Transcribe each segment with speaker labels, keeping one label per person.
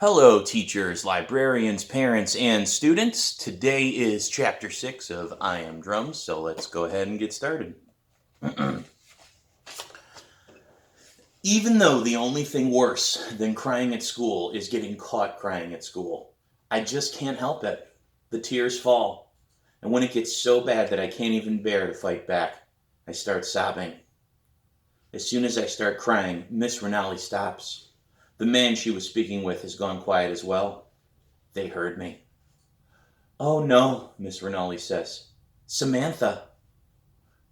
Speaker 1: Hello, teachers, librarians, parents, and students. Today is Chapter 6 of I Am Drums, so let's go ahead and get started. Even though the only thing worse than crying at school is getting caught crying at school, I just can't help it. The tears fall, and when it gets so bad that I can't even bear to fight back, I start sobbing. As soon as I start crying, Miss Rinaldi stops. The man she was speaking with has gone quiet as well. They heard me. "Oh no," Miss Rinaldi says. "Samantha."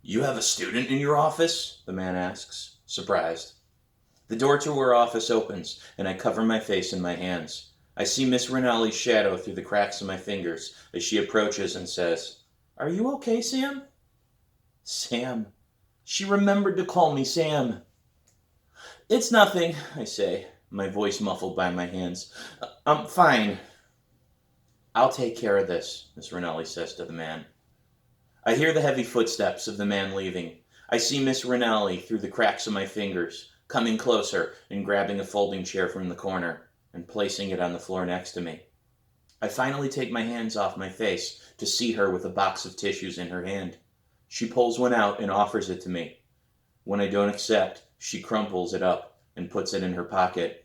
Speaker 1: "You have a student in your office?" the man asks, surprised. The door to her office opens, and I cover my face in my hands. I see Miss Rinaldi's shadow through the cracks of my fingers as she approaches and says, "Are you okay, Sam?" Sam. She remembered to call me Sam. "It's nothing," I say, my voice muffled by my hands. "I'm fine." "I'll take care of this," Miss Rinaldi says to the man. I hear the heavy footsteps of the man leaving. I see Miss Rinaldi through the cracks of my fingers, coming closer and grabbing a folding chair from the corner and placing it on the floor next to me. I finally take my hands off my face to see her with a box of tissues in her hand. She pulls one out and offers it to me. When I don't accept, she crumples it up and puts it in her pocket.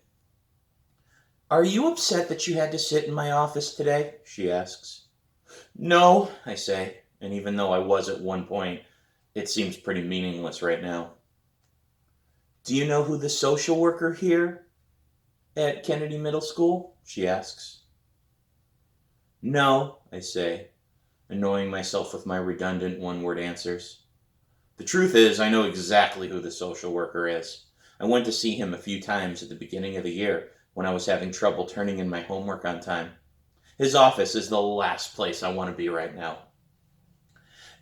Speaker 1: "Are you upset that you had to sit in my office today?" she asks. "No," I say, and even though I was at one point, it seems pretty meaningless right now. "Do you know who the social worker here at Kennedy Middle School?" she asks. "No," I say, annoying myself with my redundant one-word answers. The truth is, I know exactly who the social worker is. I went to see him a few times at the beginning of the year when I was having trouble turning in my homework on time. His office is the last place I want to be right now.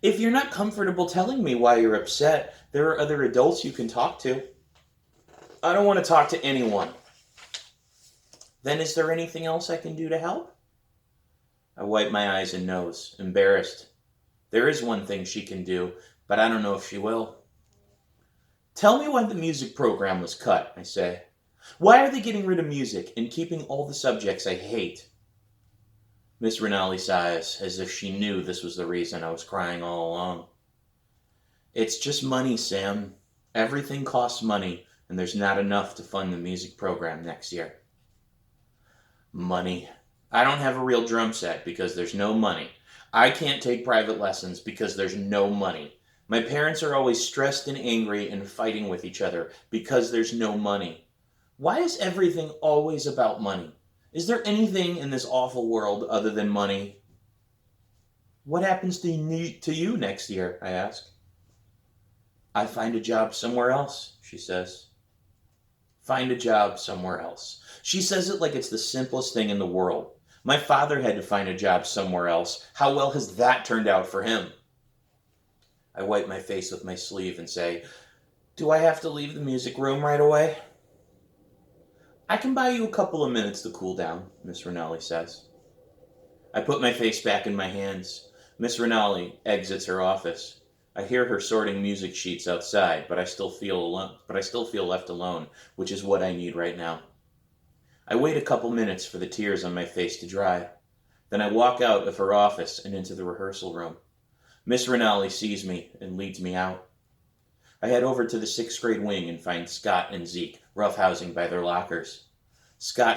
Speaker 1: "If you're not comfortable telling me why you're upset, there are other adults you can talk to." "I don't want to talk to anyone." "Then is there anything else I can do to help?" I wipe my eyes and nose, embarrassed. There is one thing she can do, but I don't know if she will. "Tell me why the music program was cut," I say. "Why are they getting rid of music and keeping all the subjects I hate?" Miss Rinaldi sighs, as if she knew this was the reason I was crying all along. "It's just money, Sam. Everything costs money, and there's not enough to fund the music program next year." Money. I don't have a real drum set because there's no money. I can't take private lessons because there's no money. My parents are always stressed and angry and fighting with each other because there's no money. Why is everything always about money? Is there anything in this awful world other than money? "What happens to you next year?" I ask. "I find a job somewhere else," she says. Find a job somewhere else. She says it like it's the simplest thing in the world. My father had to find a job somewhere else. How well has that turned out for him? I wipe my face with my sleeve and say, "Do I have to leave the music room right away?" "I can buy you a couple of minutes to cool down," Miss Rinaldi says. I put my face back in my hands. Miss Rinaldi exits her office. I hear her sorting music sheets outside, but I still feel left alone, which is what I need right now. I wait a couple minutes for the tears on my face to dry. Then I walk out of her office and into the rehearsal room. Miss Rinaldi sees me and leads me out. I head over to the 6th grade wing and find Scott and Zeke roughhousing by their lockers. Zeke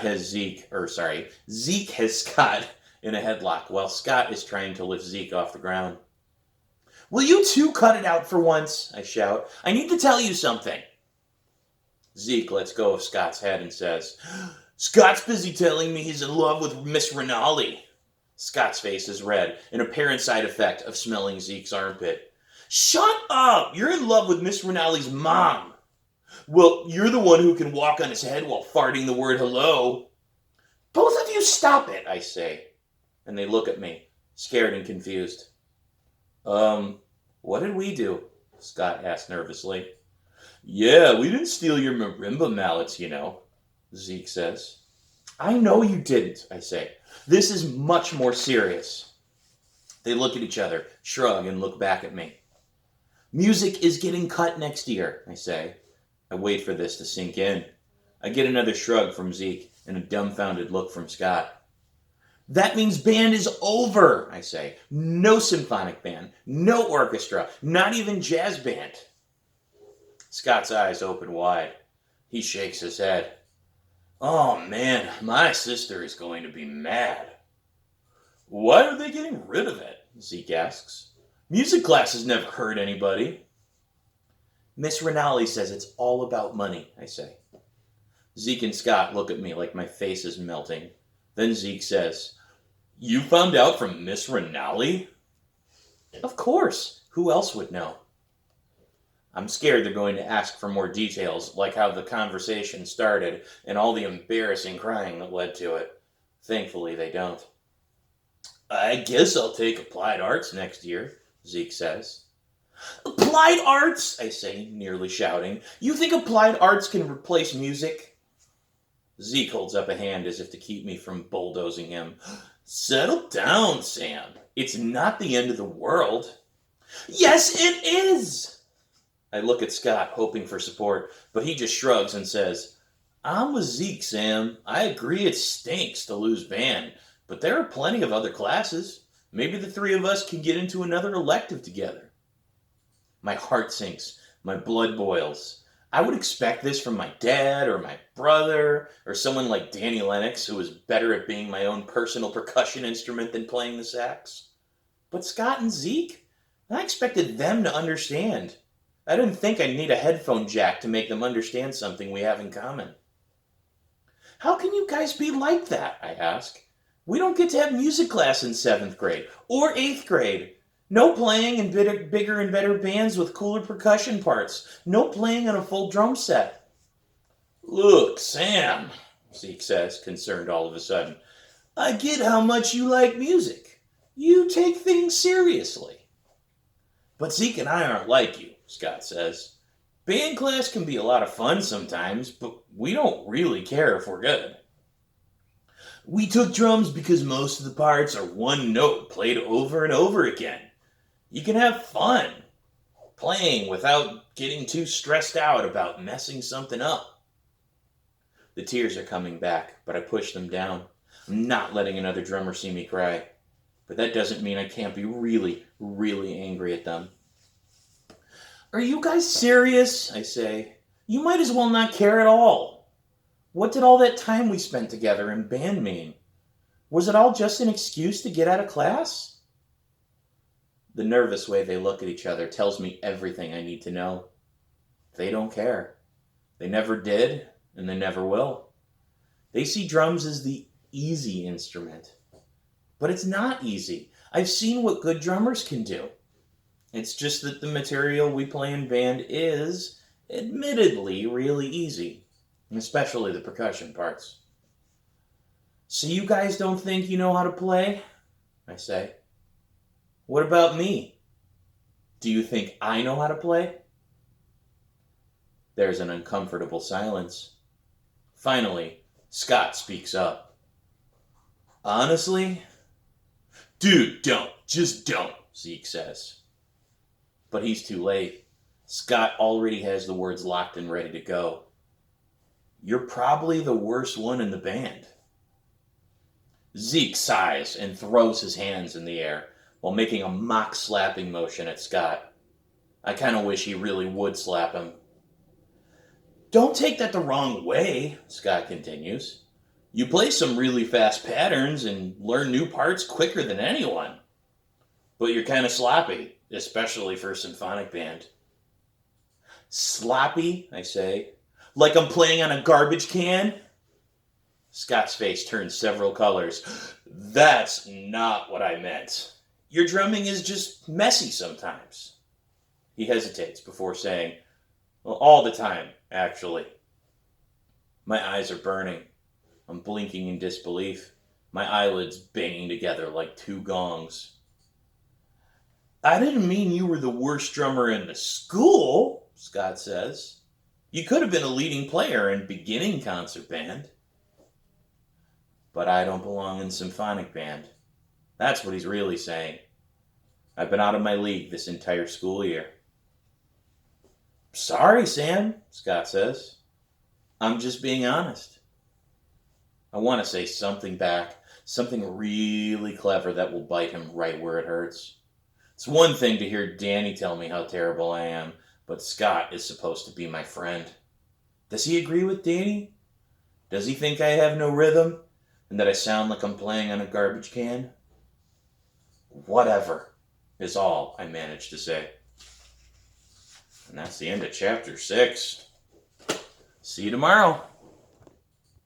Speaker 1: has Scott in a headlock while Scott is trying to lift Zeke off the ground. "Will you two cut it out for once?" I shout. "I need to tell you something." Zeke lets go of Scott's head and says, "Scott's busy telling me he's in love with Miss Rinaldi." Scott's face is red, an apparent side effect of smelling Zeke's armpit. "Shut up! You're in love with Miss Rinaldi's mom." "Well, you're the one who can walk on his head while farting the word hello." "Both of you stop it," I say. And they look at me, scared and confused. What did we do?" Scott asked nervously. "Yeah, we didn't steal your marimba mallets, you know," Zeke says. "I know you didn't," I say. "This is much more serious." They look at each other, shrug, and look back at me. "Music is getting cut next year," I say. I wait for this to sink in. I get another shrug from Zeke and a dumbfounded look from Scott. That means band is over, I say. No symphonic band, no orchestra, not even jazz band. Scott's eyes open wide. He shakes his head. Oh man, my sister is going to be mad. Why are they getting rid of it? Zeke asks. Music class has never hurt anybody. Miss Rinaldi says it's all about money, I say. Zeke and Scott look at me like my face is melting. Then Zeke says, You found out from Miss Rinaldi? Of course. Who else would know? I'm scared they're going to ask for more details, like how the conversation started and all the embarrassing crying that led to it. Thankfully, they don't. I guess I'll take applied arts next year, Zeke says. Applied arts, I say, nearly shouting. You think applied arts can replace music? Zeke holds up a hand as if to keep me from bulldozing him. Settle down, Sam. It's not the end of the world. Yes, it is! I look at Scott, hoping for support, but he just shrugs and says, I'm with Zeke, Sam. I agree it stinks to lose band, but there are plenty of other classes. Maybe the three of us can get into another elective together. My heart sinks. My blood boils. I would expect this from my dad or my brother or someone like Danny Lennox, who is better at being my own personal percussion instrument than playing the sax. But Scott and Zeke, I expected them to understand. I didn't think I'd need a headphone jack to make them understand something we have in common. How can you guys be like that? I ask. We don't get to have music class in 7th grade or 8th grade. No playing in bigger and better bands with cooler percussion parts. No playing on a full drum set. Look, Sam, Zeke says, concerned all of a sudden. I get how much you like music. You take things seriously. But Zeke and I aren't like you, Scott says. Band class can be a lot of fun sometimes, but we don't really care if we're good. We took drums because most of the parts are one note played over and over again. You can have fun playing without getting too stressed out about messing something up. The tears are coming back, but I push them down. I'm not letting another drummer see me cry. But that doesn't mean I can't be really, really angry at them. Are you guys serious? I say. You might as well not care at all. What did all that time we spent together in band mean? Was it all just an excuse to get out of class? The nervous way they look at each other tells me everything I need to know. They don't care. They never did, and they never will. They see drums as the easy instrument. But it's not easy. I've seen what good drummers can do. It's just that the material we play in band is, admittedly, really easy. Especially the percussion parts. So you guys don't think you know how to play? I say. What about me? Do you think I know how to play? There's an uncomfortable silence. Finally, Scott speaks up. Honestly? Dude, don't. Just don't, Zeke says. But he's too late. Scott already has the words locked and ready to go. You're probably the worst one in the band. Zeke sighs and throws his hands in the air while making a mock slapping motion at Scott. I kind of wish he really would slap him. Don't take that the wrong way, Scott continues. You play some really fast patterns and learn new parts quicker than anyone. But you're kind of sloppy, especially for a symphonic band. Sloppy, I say. Like I'm playing on a garbage can? Scott's face turns several colors. That's not what I meant. Your drumming is just messy sometimes. He hesitates before saying, well, all the time, actually. My eyes are burning. I'm blinking in disbelief, my eyelids banging together like two gongs. I didn't mean you were the worst drummer in the school, Scott says. You could have been a leading player in beginning concert band. But I don't belong in symphonic band. That's what he's really saying. I've been out of my league this entire school year. Sorry, Sam, Scott says. I'm just being honest. I want to say something back, something really clever that will bite him right where it hurts. It's one thing to hear Danny tell me how terrible I am, but Scott is supposed to be my friend. Does he agree with Danny? Does he think I have no rhythm and that I sound like I'm playing on a garbage can? Whatever is all I managed to say. And that's the end of chapter 6. See you tomorrow.